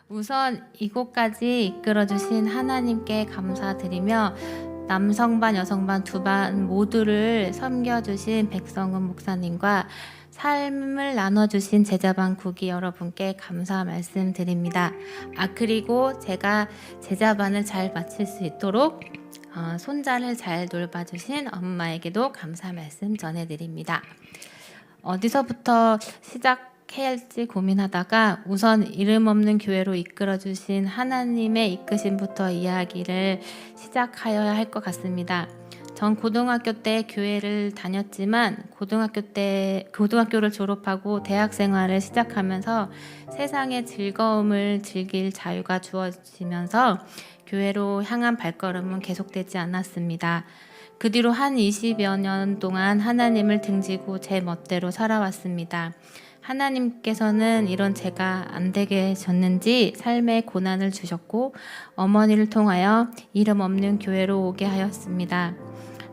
우선 이곳까지 이끌어주신 하나님께 감사드리며 남성반 여성반 두 반 모두를 섬겨주신 백성은 목사님과 삶을 나눠주신 제자반 구기 여러분께 감사 말씀드립니다. 그리고 제가 제자반을 잘 마칠 수 있도록 손자를 잘 돌봐주신 엄마에게도 감사 말씀 전해드립니다. 어디서부터 시작해야 할지 고민하다가 우선 이름 없는 교회로 이끌어주신 하나님의 이끄심부터 이야기를 시작하여야 할 것 같습니다. 전 고등학교 때 교회를 다녔지만 고등학교를 졸업하고 대학 생활을 시작하면서 세상의 즐거움을 즐길 자유가 주어지면서 교회로 향한 발걸음은 계속되지 않았습니다. 그 뒤로 한 20여 년 동안 하나님을 등지고 제 멋대로 살아왔습니다. 하나님께서는 이런 제가 안 되게 졌는지 삶에 고난을 주셨고 어머니를 통하여 이름 없는 교회로 오게 하였습니다.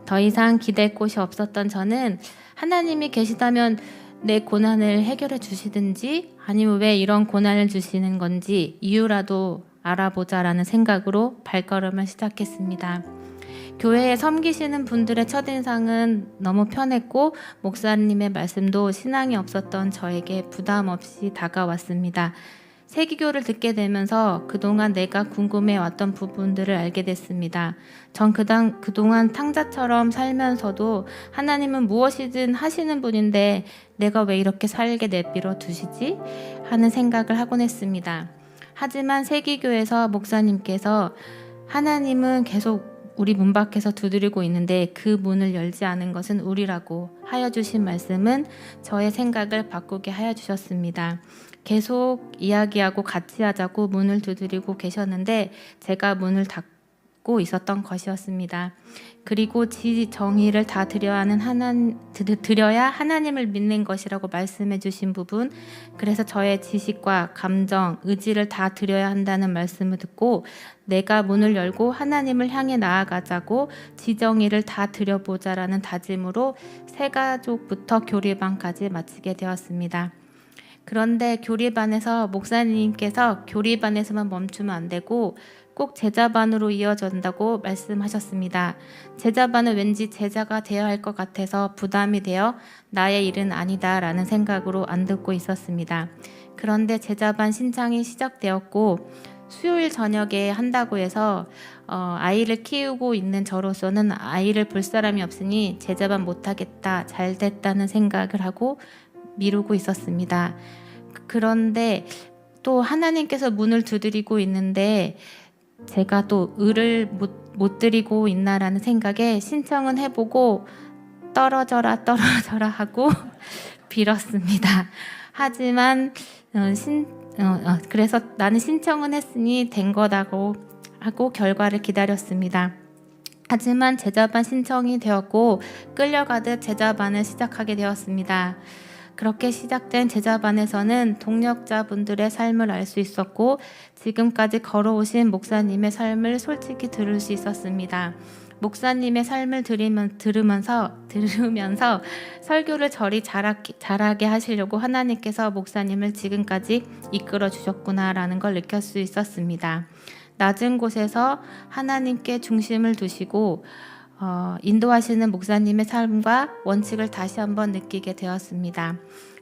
더 이상 기댈 곳이 없었던 저는 하나님이 계시다면 내 고난을 해결해 주시든지 아니면 왜 이런 고난을 주시는 건지 이유라도 알아보자라는 생각으로 발걸음을 시작했습니다. 교회에 섬기시는 분들의 첫인상은 너무 편했고 목사님의 말씀도 신앙이 없었던 저에게 부담 없이 다가왔습니다. 세기교를 듣게 되면서 그동안 내가 궁금해왔던 부분들을 알게 됐습니다. 전 그동안 탕자처럼 살면서도 하나님은 무엇이든 하시는 분인데 내가 왜 이렇게 살게 내버려 두시지? 하는 생각을 하곤 했습니다. 하지만 세기교에서 목사님께서 하나님은 계속 우리 문 밖에서 두드리고 있는데 그 문을 열지 않은 것은 우리라고 하여 주신 말씀은 저의 생각을 바꾸게 하여 주셨습니다. 계속 이야기하고 같이 하자고 문을 두드리고 계셨는데 제가 문을 닫고 있었던 것이었습니다. 그리고 정의를 다 드려야 하나님을 믿는 것이라고 말씀해 주신 부분, 그래서 저의 지식과 감정, 의지를 다 드려야 한다는 말씀을 듣고 내가 문을 열고 하나님을 향해 나아가자고 지정의를 다 드려보자라는 다짐으로 새가족부터 교리반까지 마치게 되었습니다. 그런데 교리반에서 목사님께서 교리반에서만 멈추면 안 되고 꼭 제자반으로 이어진다고 말씀하셨습니다. 제자반은 왠지 제자가 되어야 할 것 같아서 부담이 되어 나의 일은 아니다라는 생각으로 안 듣고 있었습니다. 그런데 제자반 신청이 시작되었고 수요일 저녁에 한다고 해서 아이를 키우고 있는 저로서는 아이를 볼 사람이 없으니 제자반 못하겠다, 잘 됐다는 생각을 하고 미루고 있었습니다. 그런데 또 하나님께서 문을 두드리고 있는데 제가 또 을을 못 드리고 있나라는 생각에 신청은 해보고 떨어져라 하고 빌었습니다. 하지만 그래서 나는 신청은 했으니 된 거다고 하고 결과를 기다렸습니다. 하지만 제자반 신청이 되었고 끌려가듯 제자반을 시작하게 되었습니다. 그렇게 시작된 제자반에서는 동력자분들의 삶을 알 수 있었고 지금까지 걸어오신 목사님의 삶을 솔직히 들을 수 있었습니다. 목사님의 삶을 들으면서 설교를 저리 잘하게 하시려고 하나님께서 목사님을 지금까지 이끌어 주셨구나라는 걸 느낄 수 있었습니다. 낮은 곳에서 하나님께 중심을 두시고 인도하시는 목사님의 삶과 원칙을 다시 한번 느끼게 되었습니다.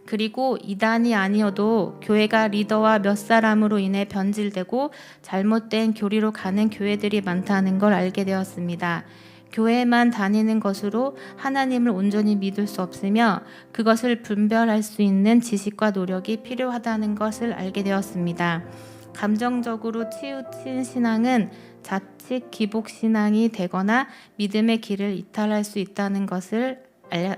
그리고 이단이 아니어도 교회가 리더와 몇 사람으로 인해 변질되고 잘못된 교리로 가는 교회들이 많다는 걸 알게 되었습니다. 교회만 다니는 것으로 하나님을 온전히 믿을 수 없으며 그것을 분별할 수 있는 지식과 노력이 필요하다는 것을 알게 되었습니다. 감정적으로 치우친 신앙은 자칫 기복신앙이 되거나 믿음의 길을 이탈할 수 있다는 것을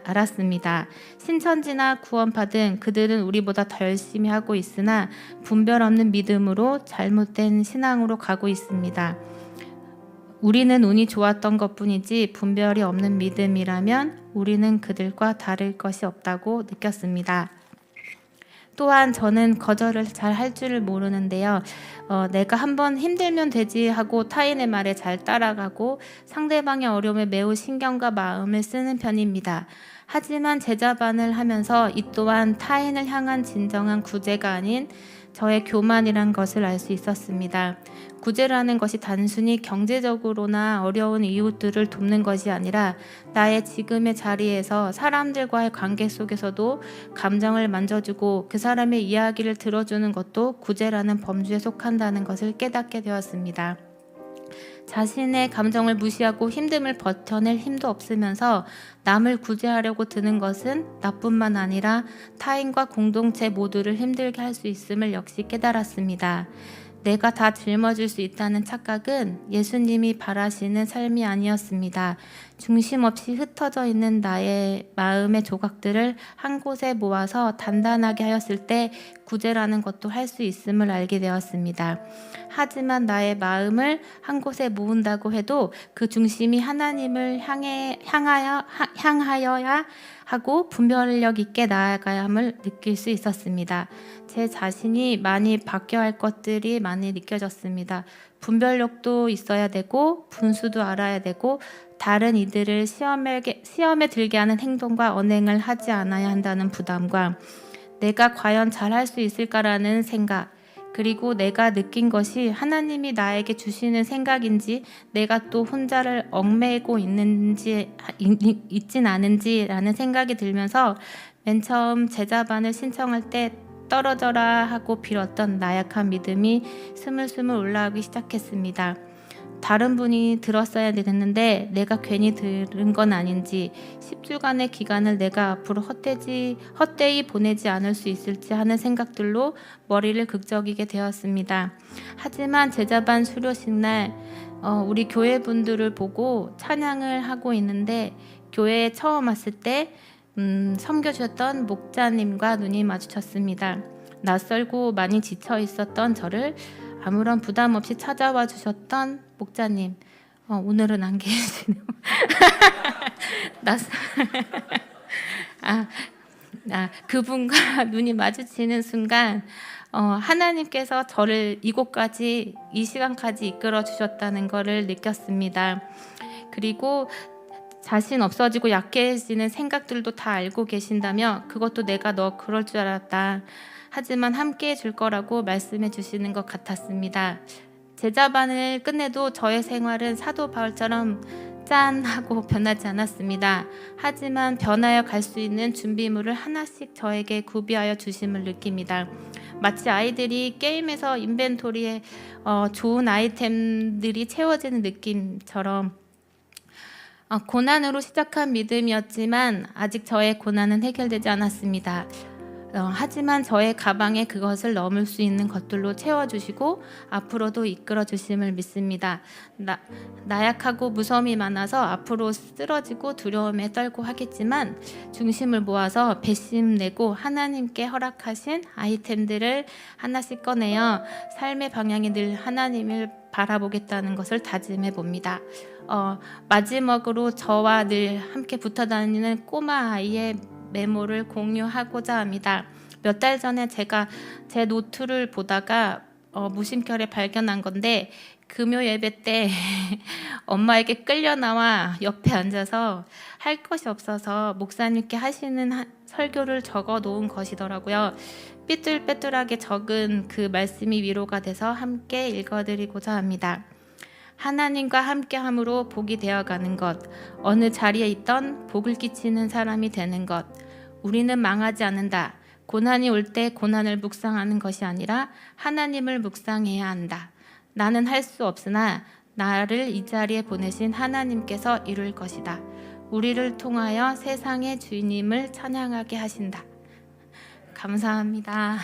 알았습니다. 신천지나 구원파 등 그들은 우리보다 더 열심히 하고 있으나 분별 없는 믿음으로 잘못된 신앙으로 가고 있습니다. 우리는 운이 좋았던 것뿐이지 분별이 없는 믿음이라면 우리는 그들과 다를 것이 없다고 느꼈습니다. 또한 저는 거절을 잘 할 줄을 모르는데요. 내가 한번 힘들면 되지 하고 타인의 말에 잘 따라가고 상대방의 어려움에 매우 신경과 마음을 쓰는 편입니다. 하지만 제자반을 하면서 이 또한 타인을 향한 진정한 구제가 아닌 저의 교만이란 것을 알 수 있었습니다. 구제라는 것이 단순히 경제적으로나 어려운 이웃들을 돕는 것이 아니라 나의 지금의 자리에서 사람들과의 관계 속에서도 감정을 만져주고 그 사람의 이야기를 들어주는 것도 구제라는 범주에 속한다는 것을 깨닫게 되었습니다. 자신의 감정을 무시하고 힘듦을 버텨낼 힘도 없으면서 남을 구제하려고 드는 것은 나뿐만 아니라 타인과 공동체 모두를 힘들게 할 수 있음을 역시 깨달았습니다. 내가 다 짊어질 수 있다는 착각은 예수님이 바라시는 삶이 아니었습니다. 중심 없이 흩어져 있는 나의 마음의 조각들을 한 곳에 모아서 단단하게 하였을 때 구제라는 것도 할 수 있음을 알게 되었습니다. 하지만 나의 마음을 한 곳에 모은다고 해도 그 중심이 하나님을 향하여야 하고 분별력 있게 나아가야 함을 느낄 수 있었습니다. 제 자신이 많이 바뀌어야 할 것들이 많이 느껴졌습니다. 분별력도 있어야 되고 분수도 알아야 되고 다른 이들을 시험에 들게 하는 행동과 언행을 하지 않아야 한다는 부담과 내가 과연 잘할 수 있을까라는 생각, 그리고 내가 느낀 것이 하나님이 나에게 주시는 생각인지 내가 또 혼자를 얽매이고 있진 않은지라는 생각이 들면서 맨 처음 제자반을 신청할 때 떨어져라 하고 빌었던 나약한 믿음이 스물스물 올라오기 시작했습니다. 다른 분이 들었어야 됐는데 내가 괜히 들은 건 아닌지 10주간의 기간을 내가 앞으로 헛되이 보내지 않을 수 있을지 하는 생각들로 머리를 극적이게 되었습니다. 하지만 제자반 수료식 날 우리 교회 분들을 보고 찬양을 하고 있는데 교회에 처음 왔을 때 섬겨주셨던 목자님과 눈이 마주쳤습니다. 낯설고 많이 지쳐 있었던 저를 아무런 부담 없이 찾아와 주셨던 목자님, 오늘은 안 계시네요. 그분과 눈이 마주치는 순간 하나님께서 저를 이곳까지, 이 시간까지 이끌어 주셨다는 것을 느꼈습니다. 그리고 자신 없어지고 약해지는 생각들도 다 알고 계신다며 그것도 내가 너 그럴 줄 알았다. 하지만 함께 해줄 거라고 말씀해 주시는 것 같았습니다. 제자반을 끝내도 저의 생활은 사도 바울처럼 짠 하고 변하지 않았습니다. 하지만 변하여 갈 수 있는 준비물을 하나씩 저에게 구비하여 주심을 느낍니다. 마치 아이들이 게임에서 인벤토리에 좋은 아이템들이 채워지는 느낌처럼 고난으로 시작한 믿음이었지만 아직 저의 고난은 해결되지 않았습니다. 하지만 저의 가방에 그것을 넣을 수 있는 것들로 채워주시고 앞으로도 이끌어주심을 믿습니다. 나약하고 무서움이 많아서 앞으로 쓰러지고 두려움에 떨고 하겠지만 중심을 모아서 배심내고 하나님께 허락하신 아이템들을 하나씩 꺼내어 삶의 방향이 늘 하나님을 바라보겠다는 것을 다짐해 봅니다. 마지막으로 저와 늘 함께 붙어 다니는 꼬마 아이의 메모를 공유하고자 합니다. 몇 달 전에 제가 제 노트를 보다가 무심결에 발견한 건데 금요 예배 때 엄마에게 끌려 나와 옆에 앉아서 할 것이 없어서 목사님께 하시는 설교를 적어 놓은 것이더라고요. 삐뚤빼뚤하게 적은 그 말씀이 위로가 돼서 함께 읽어드리고자 합니다. 하나님과 함께함으로 복이 되어가는 것, 어느 자리에 있던 복을 끼치는 사람이 되는 것, 우리는 망하지 않는다. 고난이 올 때 고난을 묵상하는 것이 아니라 하나님을 묵상해야 한다. 나는 할 수 없으나 나를 이 자리에 보내신 하나님께서 이룰 것이다. 우리를 통하여 세상의 주님을 찬양하게 하신다. 감사합니다.